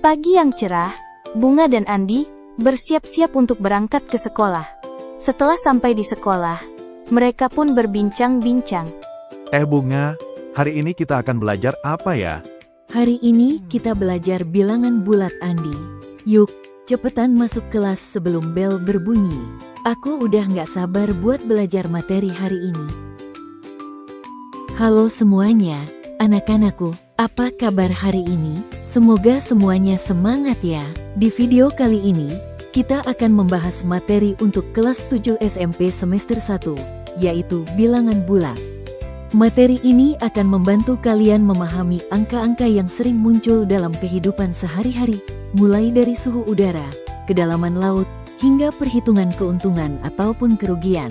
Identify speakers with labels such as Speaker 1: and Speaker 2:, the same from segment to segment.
Speaker 1: pagi yang cerah, Bunga dan Andi bersiap-siap untuk berangkat ke sekolah. Setelah sampai di sekolah, mereka pun berbincang-bincang.
Speaker 2: Bunga, hari ini kita akan belajar apa ya?
Speaker 3: Hari ini kita belajar bilangan bulat, Andi. Yuk, cepetan masuk kelas sebelum bel berbunyi. Aku udah gak sabar buat belajar materi hari ini. Halo semuanya, anak-anakku, apa kabar hari ini? Semoga semuanya semangat ya. Di video kali ini, kita akan membahas materi untuk kelas 7 SMP semester 1, yaitu bilangan bulat. Materi ini akan membantu kalian memahami angka-angka yang sering muncul dalam kehidupan sehari-hari, mulai dari suhu udara, kedalaman laut, hingga perhitungan keuntungan ataupun kerugian.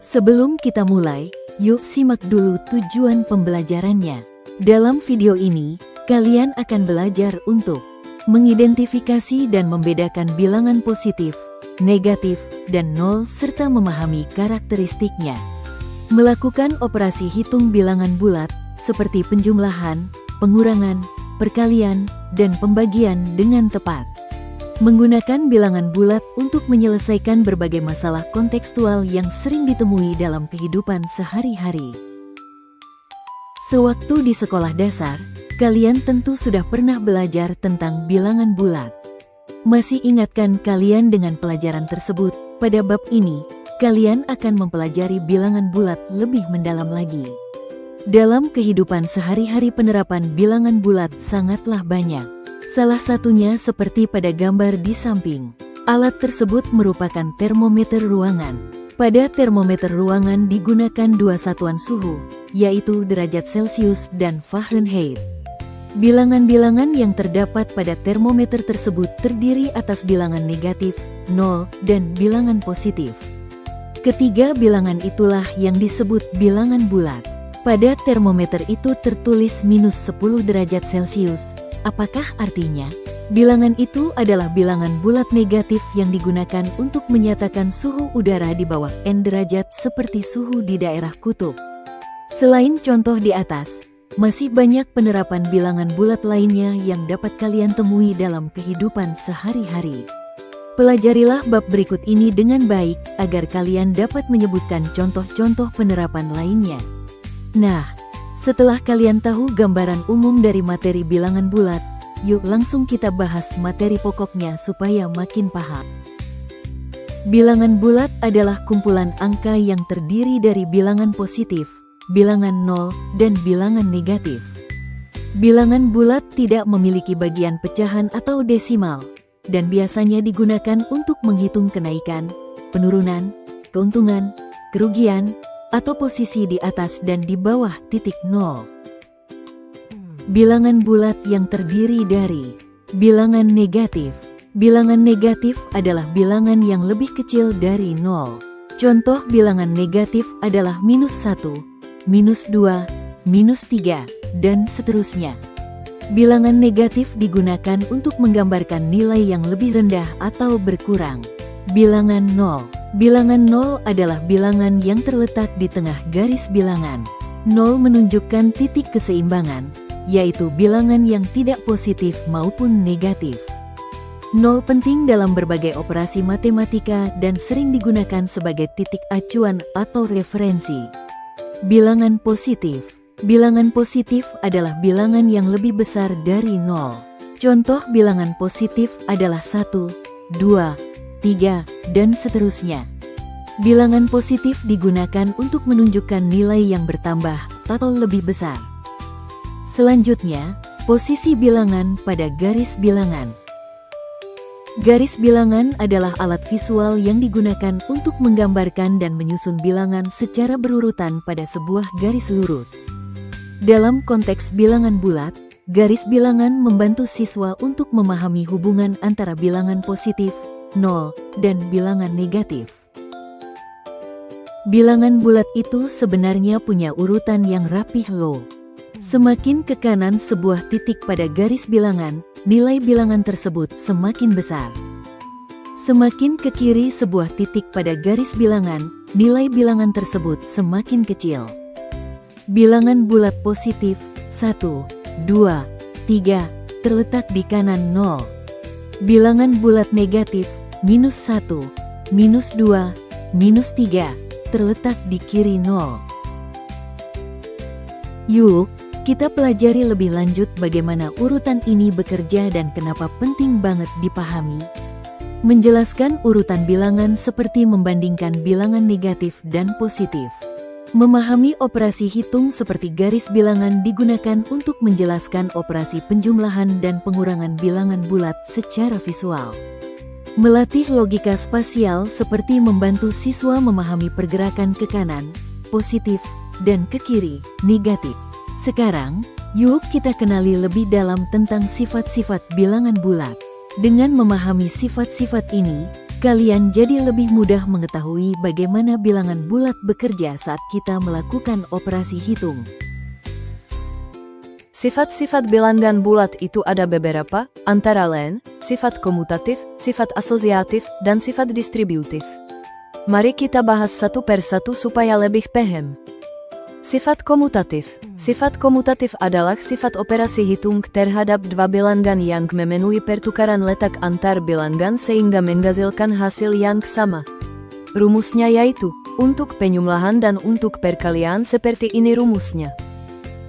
Speaker 3: Sebelum kita mulai, yuk simak dulu tujuan pembelajarannya. Dalam video ini, kalian akan belajar untuk mengidentifikasi dan membedakan bilangan positif, negatif, dan nol serta memahami karakteristiknya. Melakukan operasi hitung bilangan bulat, seperti penjumlahan, pengurangan, perkalian, dan pembagian dengan tepat. Menggunakan bilangan bulat untuk menyelesaikan berbagai masalah kontekstual yang sering ditemui dalam kehidupan sehari-hari. Sewaktu di sekolah dasar, kalian tentu sudah pernah belajar tentang bilangan bulat. Masih ingatkah kalian dengan pelajaran tersebut? Pada bab ini, kalian akan mempelajari bilangan bulat lebih mendalam lagi. Dalam kehidupan sehari-hari penerapan bilangan bulat sangatlah banyak. Salah satunya seperti pada gambar di samping. Alat tersebut merupakan termometer ruangan. Pada termometer ruangan digunakan dua satuan suhu, yaitu derajat Celcius dan Fahrenheit. Bilangan-bilangan yang terdapat pada termometer tersebut terdiri atas bilangan negatif, 0, dan bilangan positif. Ketiga bilangan itulah yang disebut bilangan bulat. Pada termometer itu tertulis -10 derajat Celcius. Apakah artinya? Bilangan itu adalah bilangan bulat negatif yang digunakan untuk menyatakan suhu udara di bawah N derajat seperti suhu di daerah kutub. Selain contoh di atas, masih banyak penerapan bilangan bulat lainnya yang dapat kalian temui dalam kehidupan sehari-hari. Pelajarilah bab berikut ini dengan baik agar kalian dapat menyebutkan contoh-contoh penerapan lainnya. Nah, setelah kalian tahu gambaran umum dari materi bilangan bulat, yuk langsung kita bahas materi pokoknya supaya makin paham. Bilangan bulat adalah kumpulan angka yang terdiri dari bilangan positif, bilangan nol, dan bilangan negatif. Bilangan bulat tidak memiliki bagian pecahan atau desimal, dan biasanya digunakan untuk menghitung kenaikan, penurunan, keuntungan, kerugian, atau posisi di atas dan di bawah titik nol. Bilangan bulat yang terdiri dari bilangan negatif. Bilangan negatif adalah bilangan yang lebih kecil dari nol. Contoh bilangan negatif adalah -1, -2, -3, dan seterusnya. Bilangan negatif digunakan untuk menggambarkan nilai yang lebih rendah atau berkurang. Bilangan nol. Bilangan nol adalah bilangan yang terletak di tengah garis bilangan. Nol menunjukkan titik keseimbangan, yaitu bilangan yang tidak positif maupun negatif. Nol penting dalam berbagai operasi matematika dan sering digunakan sebagai titik acuan atau referensi. Bilangan positif. Bilangan positif adalah bilangan yang lebih besar dari nol. Contoh bilangan positif adalah 1, 2, 3, dan seterusnya. Bilangan positif digunakan untuk menunjukkan nilai yang bertambah atau lebih besar. Selanjutnya, posisi bilangan pada garis bilangan. Garis bilangan adalah alat visual yang digunakan untuk menggambarkan dan menyusun bilangan secara berurutan pada sebuah garis lurus. Dalam konteks bilangan bulat, garis bilangan membantu siswa untuk memahami hubungan antara bilangan positif, 0, dan bilangan negatif. Bilangan bulat itu sebenarnya punya urutan yang rapih loh. Semakin ke kanan sebuah titik pada garis bilangan, nilai bilangan tersebut semakin besar. Semakin ke kiri sebuah titik pada garis bilangan, nilai bilangan tersebut semakin kecil. Bilangan bulat positif 1, 2, 3, terletak di kanan 0. Bilangan bulat negatif, -1, -2, -3, terletak di kiri 0. Yuk, kita pelajari lebih lanjut bagaimana urutan ini bekerja dan kenapa penting banget dipahami. Menjelaskan urutan bilangan seperti membandingkan bilangan negatif dan positif. Memahami operasi hitung seperti garis bilangan digunakan untuk menjelaskan operasi penjumlahan dan pengurangan bilangan bulat secara visual. Melatih logika spasial seperti membantu siswa memahami pergerakan ke kanan, positif, dan ke kiri, negatif. Sekarang, yuk kita kenali lebih dalam tentang sifat-sifat bilangan bulat. Dengan memahami sifat-sifat ini, kalian jadi lebih mudah mengetahui bagaimana bilangan bulat bekerja saat kita melakukan operasi hitung.
Speaker 4: Sifat-sifat bilangan bulat itu ada beberapa, antara lain, sifat komutatif, sifat asosiatif, dan sifat distributif. Mari kita bahas satu per satu supaya lebih paham. Sifat komutatif. Sifat komutatif adalah sifat operasi hitung terhadap dua bilangan yang memenuhi pertukaran letak antar bilangan sehingga menghasilkan hasil yang sama. Rumusnya yaitu, untuk penjumlahan dan untuk perkalian seperti ini rumusnya.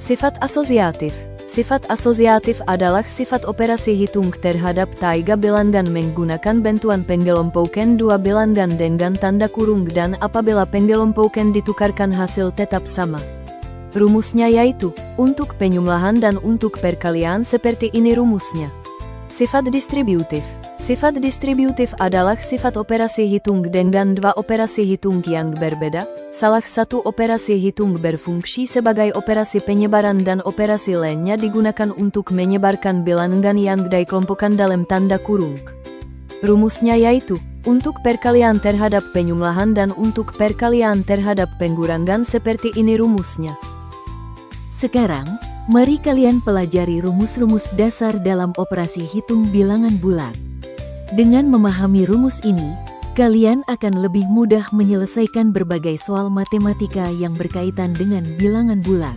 Speaker 4: Sifat asosiatif. Sifat asosiatif adalah sifat operasi hitung terhadap tiga bilangan menggunakan bantuan pengelompokan dua bilangan dengan tanda kurung dan apabila pengelompokan ditukarkan hasil tetap sama. Rumusnya yaitu, untuk penjumlahan dan untuk perkalian seperti ini rumusnya. Sifat distributif. Sifat distributif adalah sifat operasi hitung dengan dua operasi hitung yang berbeda. Salah satu operasi hitung berfungsi sebagai operasi penyebaran dan operasi lainnya digunakan untuk menyebarkan bilangan yang dikelompokkan dalam tanda kurung. Rumusnya yaitu, untuk perkalian terhadap penjumlahan dan untuk perkalian terhadap pengurangan seperti ini rumusnya.
Speaker 3: Sekarang, mari kalian pelajari rumus-rumus dasar dalam operasi hitung bilangan bulat. Dengan memahami rumus ini, kalian akan lebih mudah menyelesaikan berbagai soal matematika yang berkaitan dengan bilangan bulat.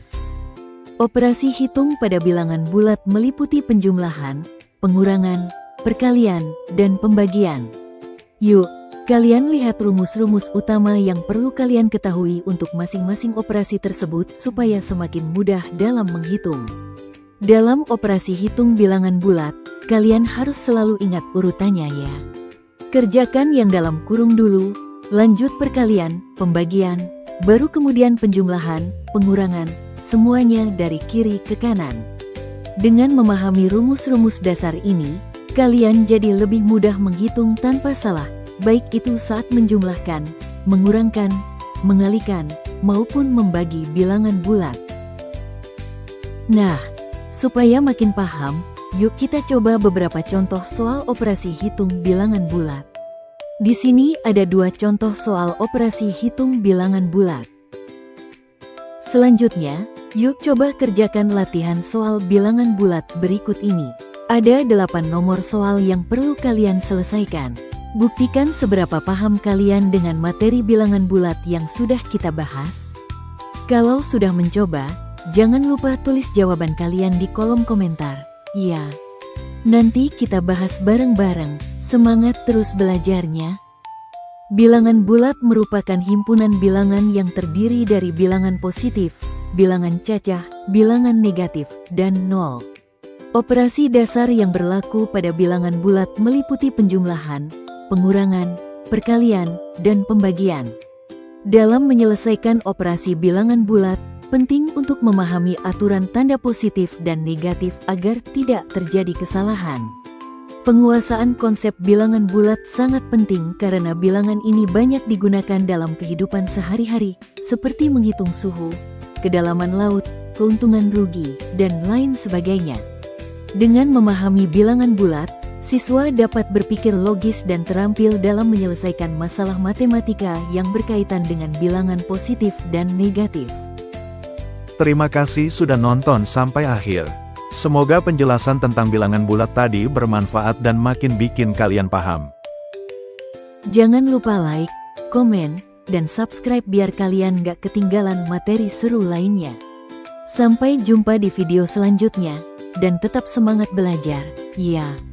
Speaker 3: Operasi hitung pada bilangan bulat meliputi penjumlahan, pengurangan, perkalian, dan pembagian. Yuk, kalian lihat rumus-rumus utama yang perlu kalian ketahui untuk masing-masing operasi tersebut supaya semakin mudah dalam menghitung. Dalam operasi hitung bilangan bulat, kalian harus selalu ingat urutannya ya. Kerjakan yang dalam kurung dulu, lanjut perkalian, pembagian, baru kemudian penjumlahan, pengurangan, semuanya dari kiri ke kanan. Dengan memahami rumus-rumus dasar ini, kalian jadi lebih mudah menghitung tanpa salah, baik itu saat menjumlahkan, mengurangkan, mengalikan, maupun membagi bilangan bulat. Nah, supaya makin paham, yuk kita coba beberapa contoh soal operasi hitung bilangan bulat. Di sini ada dua contoh soal operasi hitung bilangan bulat. Selanjutnya, yuk coba kerjakan latihan soal bilangan bulat berikut ini. Ada 8 nomor soal yang perlu kalian selesaikan. Buktikan seberapa paham kalian dengan materi bilangan bulat yang sudah kita bahas. Kalau sudah mencoba, jangan lupa tulis jawaban kalian di kolom komentar. Ya, nanti kita bahas bareng-bareng. Semangat terus belajarnya. Bilangan bulat merupakan himpunan bilangan yang terdiri dari bilangan positif, bilangan cacah, bilangan negatif, dan nol. Operasi dasar yang berlaku pada bilangan bulat meliputi penjumlahan, pengurangan, perkalian, dan pembagian. Dalam menyelesaikan operasi bilangan bulat, penting untuk memahami aturan tanda positif dan negatif agar tidak terjadi kesalahan. Penguasaan konsep bilangan bulat sangat penting karena bilangan ini banyak digunakan dalam kehidupan sehari-hari, seperti menghitung suhu, kedalaman laut, keuntungan rugi, dan lain sebagainya. Dengan memahami bilangan bulat, siswa dapat berpikir logis dan terampil dalam menyelesaikan masalah matematika yang berkaitan dengan bilangan positif dan negatif.
Speaker 2: Terima kasih sudah nonton sampai akhir. Semoga penjelasan tentang bilangan bulat tadi bermanfaat dan makin bikin kalian paham.
Speaker 3: Jangan lupa like, komen, dan subscribe biar kalian gak ketinggalan materi seru lainnya. Sampai jumpa di video selanjutnya. dan tetap semangat belajar. Ya.